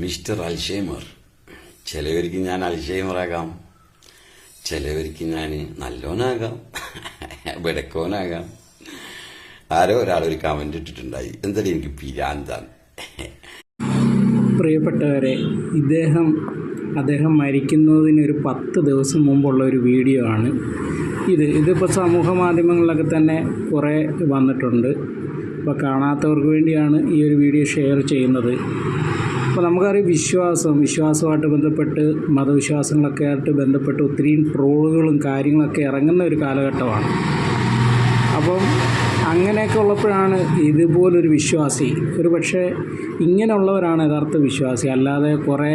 Mister Alzheimer. ചിലവർക്ക് ഞാൻ അൽഷൈമറാകാം, ചിലവർക്ക് ഞാൻ നല്ലോനാകാം, വെടക്കോനാകാം. ആരോ ഒരാളൊരു കമന്റ് ഇട്ടിട്ടുണ്ടായി, എന്തായാലും എനിക്ക് പിരാന്താണ്. പ്രിയപ്പെട്ടവരെ, അദ്ദേഹം മരിക്കുന്നതിന് ഒരു 10 ദിവസം മുമ്പുള്ള ഒരു വീഡിയോ ആണ് ഇതിപ്പോൾ സമൂഹ മാധ്യമങ്ങളിലൊക്കെ തന്നെ കുറേ വന്നിട്ടുണ്ട്. അപ്പോൾ കാണാത്തവർക്ക് വേണ്ടിയാണ് ഈ ഒരു വീഡിയോ ഷെയർ ചെയ്യുന്നത്. അപ്പോൾ നമുക്കറിയാം, വിശ്വാസമായിട്ട് ബന്ധപ്പെട്ട് മതവിശ്വാസങ്ങളൊക്കെ ആയിട്ട് ബന്ധപ്പെട്ട് ഒത്തിരി ട്രോളുകളും കാര്യങ്ങളൊക്കെ ഇറങ്ങുന്ന ഒരു കാലഘട്ടമാണ്. അപ്പം അങ്ങനെയൊക്കെ ഉള്ളപ്പോഴാണ് ഇതുപോലൊരു വിശ്വാസി, ഒരു പക്ഷേ ഇങ്ങനെയുള്ളവരാണ് യഥാർത്ഥ വിശ്വാസി, അല്ലാതെ കുറേ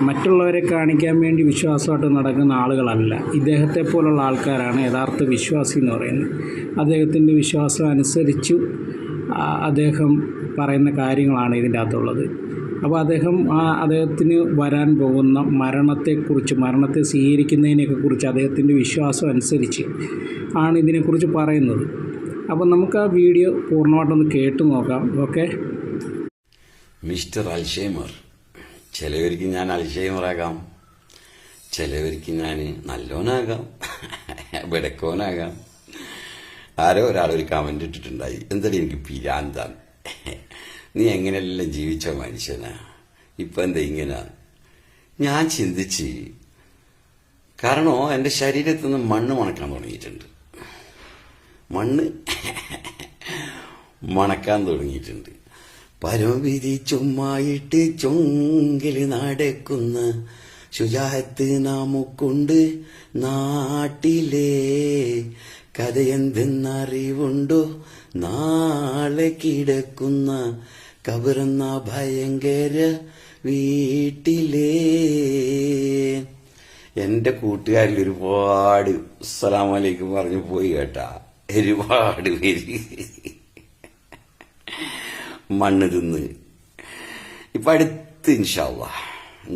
മറ്റുള്ളവരെ കാണിക്കാൻ വേണ്ടി വിശ്വാസമായിട്ട് നടക്കുന്ന ആളുകളല്ല. ഇദ്ദേഹത്തെ പോലുള്ള ആൾക്കാരാണ് യഥാർത്ഥ വിശ്വാസി എന്ന് പറയുന്നത്. അദ്ദേഹത്തിൻ്റെ വിശ്വാസം അനുസരിച്ചു അദ്ദേഹം പറയുന്ന കാര്യങ്ങളാണ് ഇതിൻ്റെ അകത്തുള്ളത്. അപ്പോൾ അദ്ദേഹത്തിന് വരാൻ പോകുന്ന മരണത്തെ സ്വീകരിക്കുന്നതിനെയൊക്കെ കുറിച്ച് അദ്ദേഹത്തിൻ്റെ വിശ്വാസം അനുസരിച്ച് ആണ് ഇതിനെക്കുറിച്ച് പറയുന്നത്. അപ്പോൾ നമുക്ക് ആ വീഡിയോ പൂർണ്ണമായിട്ടൊന്ന് കേട്ടു നോക്കാം. ഓക്കെ. Mister Alzheimer. ചിലവർക്ക് ഞാൻ അൽഷൈമറാകാം, ചിലവർക്ക് ഞാൻ നല്ലോനാകാം, വെടക്കോനാകാം. ആരോ ഒരാളൊരു കമന്റ് ഇട്ടിട്ടുണ്ടായി, എന്തായാലും എനിക്ക് പിരാന്താണ്. നീ എങ്ങനെയെല്ലാം ജീവിച്ച മനുഷ്യനാ, ഇപ്പൊ എന്താ ഇങ്ങനെ? ഞാൻ ചിന്തിച്ച്, കാരണം എൻ്റെ ശരീരത്തിൽ നിന്ന് മണ്ണ് മണക്കാൻ തുടങ്ങിയിട്ടുണ്ട്. മണ്ണ് മണക്കാൻ തുടങ്ങിയിട്ടുണ്ട്. പരമവിധി ചുമ്മായിട്ട് ചൊങ്കില് നടക്കുന്ന ശുചാഹത്ത് നാമുക്കുണ്ട് നാട്ടിലെ. കഥയെന്തെന്നറിവുണ്ടോ നാളെ കിടക്കുന്ന കബറെന്ന ഭയങ്കര വീട്ടിലേ. എന്റെ കൂട്ടുകാരിൽ ഒരുപാട് അസ്സലാമലൈക്കും പറഞ്ഞു പോയി കേട്ടാ. ഒരുപാട് പേര് മണ്ണ് തിന്ന് ഇപ്പൊ അടുത്ത് ഇൻഷാ അല്ലാഹ്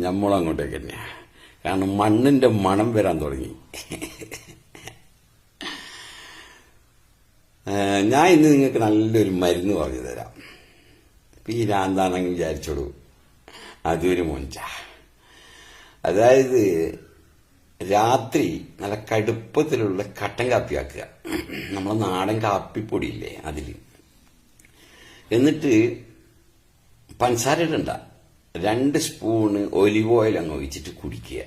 നമ്മളങ്ങോട്ടേക്ക് തന്നെയാ. കാരണം മണ്ണിന്റെ മണം വരാൻ തുടങ്ങി. ഞാൻ ഇന്ന് നിങ്ങൾക്ക് നല്ലൊരു മരുന്ന് പറഞ്ഞു തരാം. ഈ രാന്താണെങ്കിൽ വിചാരിച്ചോളൂ, അതൊരു മൊഞ്ച. അതായത് രാത്രി നല്ല കടുപ്പത്തിലുള്ള കട്ടൻ കാപ്പി ആക്കുക, നമ്മളെ നാടൻ കാപ്പിപ്പൊടിയില്ലേ അതിൽ. എന്നിട്ട് പഞ്ചസാര ഇടണ്ട, 2 സ്പൂണ് ഒലിവ് ഓയിൽ അങ്ങ് ഒഴിച്ചിട്ട് കുടിക്കുക.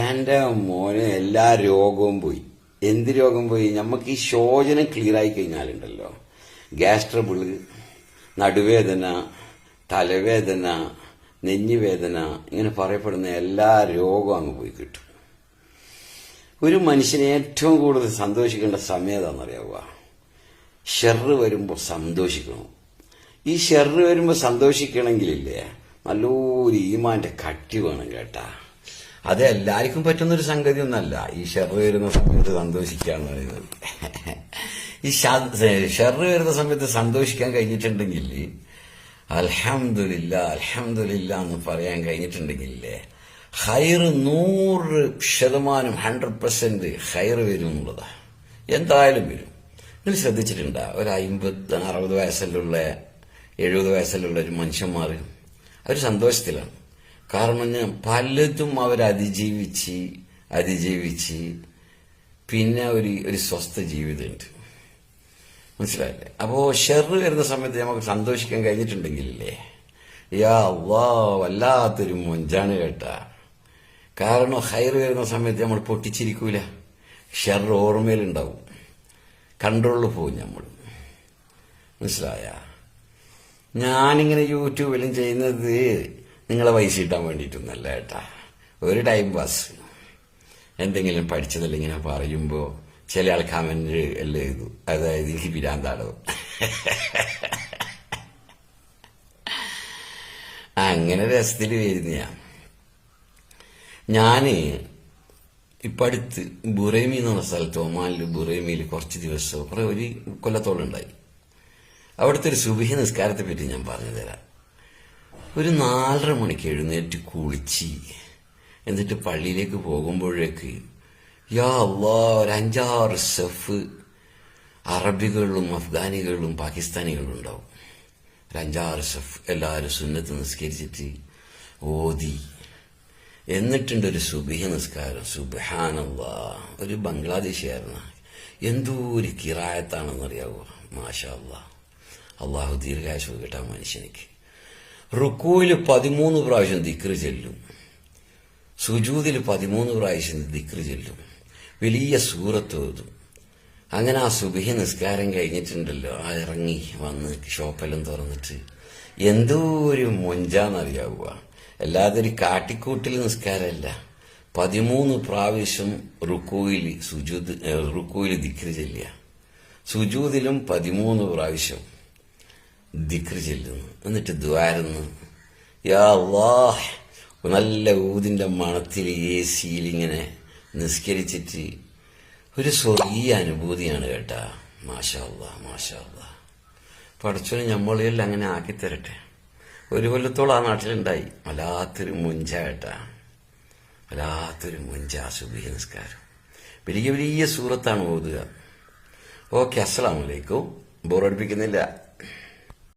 എന്റെ മോനെ എല്ലാ രോഗവും പോയി. എന്ത് രോഗം പോയി? നമുക്ക് ഈ ശോചനം ക്ലിയർ ആയി കഴിഞ്ഞാലുണ്ടല്ലോ, ഗ്യാസ് ട്രബിള്, നടുവേദന, തലവേദന, നെഞ്ഞുവേദന, ഇങ്ങനെ പറയപ്പെടുന്ന എല്ലാ രോഗവും അങ്ങ് പോയി കിട്ടും. ഒരു മനുഷ്യനെ ഏറ്റവും കൂടുതൽ സന്തോഷിക്കേണ്ട സമയം ഏതാണെന്നറിയാവുക? ഷെറ് വരുമ്പോൾ സന്തോഷിക്കണം. ഈ ഷെറ് വരുമ്പോൾ സന്തോഷിക്കണമെങ്കിലില്ലേ, നല്ലൊരു ഈമാന്റെ കട്ടി വേണം കേട്ടാ. അത് എല്ലാവർക്കും പറ്റുന്നൊരു സംഗതി ഒന്നല്ല ഈ ഷെറ് വരുന്ന സമയത്ത് സന്തോഷിക്കുക എന്ന് പറയുന്നത്. ഈ ഷെറ് വരുന്ന സമയത്ത് സന്തോഷിക്കാൻ കഴിഞ്ഞിട്ടുണ്ടെങ്കിൽ, അൽഹംദുലില്ലാ അൽഹംദുലില്ലാ എന്ന് പറയാൻ കഴിഞ്ഞിട്ടുണ്ടെങ്കിലേ, ഹൈറ് 100% 100% ഹൈറ് വരും എന്നുള്ളതാ. എന്തായാലും വരും. നിങ്ങൾ ശ്രദ്ധിച്ചിട്ടുണ്ടാ, ഒരു 50-60 വയസ്സിലുള്ള 70 വയസ്സിലുള്ള ഒരു മനുഷ്യന്മാർ അവർ സന്തോഷത്തിലാണ്. കാരണം പലതും അവർ അതിജീവിച്ച് പിന്നെ ഒരു സ്വസ്ഥ ജീവിതമുണ്ട്. മനസ്സിലായില്ലേ? അപ്പോ ഷെറ് വരുന്ന സമയത്ത് നമുക്ക് സന്തോഷിക്കാൻ കഴിഞ്ഞിട്ടുണ്ടെങ്കിലേ, യാ അല്ലാഹ് വല്ലാത്തൊരു മൊഞ്ചാണ് കേട്ടാ. കാരണം ഹൈറ് വരുന്ന സമയത്ത് നമ്മൾ പൊട്ടിച്ചിരിക്കൂല, ഷെറ് ഓർമ്മയിലുണ്ടാവും, കൺട്രോളിൽ പോകും നമ്മൾ. മനസ്സിലായ? ഞാനിങ്ങനെ യൂട്യൂബിലും ചെയ്യുന്നത് നിങ്ങളെ പൈസ കിട്ടാൻ വേണ്ടിയിട്ടൊന്നല്ല കേട്ടാ, ഒരു ടൈം പാസ്. എന്തെങ്കിലും പഠിച്ചതല്ല ഇങ്ങനെ പറയുമ്പോ ചില ആൾ കമന്റ് എല്ലാം എഴുതും, അതായത് എനിക്ക് പിരാന്താടോ. അങ്ങനെ രസത്തില് വരുന്നയാ. ഞാന് ഇപ്പൊ അടുത്ത് ബുറൈമി എന്ന് പറഞ്ഞ സ്ഥലത്ത്, ഒമാനില് ബുറൈമിയിൽ കുറച്ച് ദിവസം, ഒരു കൊല്ലത്തോളം ഉണ്ടായി. അവിടുത്തെ ഒരു സുബഹി നിസ്കാരത്തെ പറ്റി ഞാൻ പറഞ്ഞു തരാം. ഒരു 4:30 മണിക്ക് എഴുന്നേറ്റ് കുളിച്ച് എന്നിട്ട് പള്ളിയിലേക്ക് പോകുമ്പോഴേക്ക് യാ അല്ലാഹ്, ഒരു 5-6 സെഫ് അറബികളും അഫ്ഗാനികളും പാകിസ്ഥാനികളും ഉണ്ടാവും. 5-6 സഫ് എല്ലാവരും സുന്നത്ത് നിസ്കരിച്ചിട്ട് ഓതി. എന്നിട്ടുണ്ട് ഒരു സുബഹി നിസ്കാരം. സുബ്ഹാനല്ലാഹ്, ഒരു ബംഗ്ലാദേശിയായിരുന്നു. എന്തോ ഒരു കിറായത്താണെന്നറിയാവോ. മാഷാ അല്ലാഹ്, അള്ളാഹു ദീർഘായുസ്സ് കൊടുക്കട്ടെ ആ മനുഷ്യനിക്ക്. റുക്കൂയിൽ 13 പ്രാവശ്യം ദിക്റ് ചെല്ലും, സുജൂദിൽ 13 പ്രാവശ്യം ദിക്റ് ചെല്ലും, വലിയ സൂറത്ത് ഓതും. അങ്ങനെ ആ സുബഹി നിസ്കാരം കഴിഞ്ഞിട്ടുണ്ടല്ലോ, ആ ഇറങ്ങി വന്ന് ഷോപ്പെല്ലാം തുറന്നിട്ട് എന്തോ ഒരു മൊഞ്ചാന്നറിയാവുക. അല്ലാതെ ഒരു കാട്ടിക്കൂട്ടിൽ നിസ്കാരമല്ല. 13 പ്രാവശ്യം റുക്കൂയിൽ ദിക്റ് ചെല്ലുക, സുജൂദിലും 13 പ്രാവശ്യം ദിക്റ് ചെല്ലുന്നു. എന്നിട്ട് ദ്വാരുന്നു, യാ അല്ലാഹ്, നല്ല ഊതിന്റെ മണത്തിൽ AC-യിൽ ഇങ്ങനെ നിസ്കരിച്ചിട്ട് ഒരു സ്വർഗീയ അനുഭൂതിയാണ് കേട്ടാ. മാഷാ അല്ലാഹ്, മാഷാ അല്ലാഹ്. പടച്ചോനെ നമ്മളെല്ലാം അങ്ങനെ ആക്കിത്തരട്ടെ. ഒരു കൊല്ലത്തോളം ആ നാട്ടിലുണ്ടായി. വല്ലാത്തൊരു മുഞ്ച കേട്ടാ, വല്ലാത്തൊരു മുഞ്ച സുബഹി നിസ്കാരം. വലിയ വലിയ സൂറത്താണ് ഓതുക. ഓക്കെ, അസ്സലാമു അലൈക്കും. ബോറടിപ്പിക്കുന്നില്ല.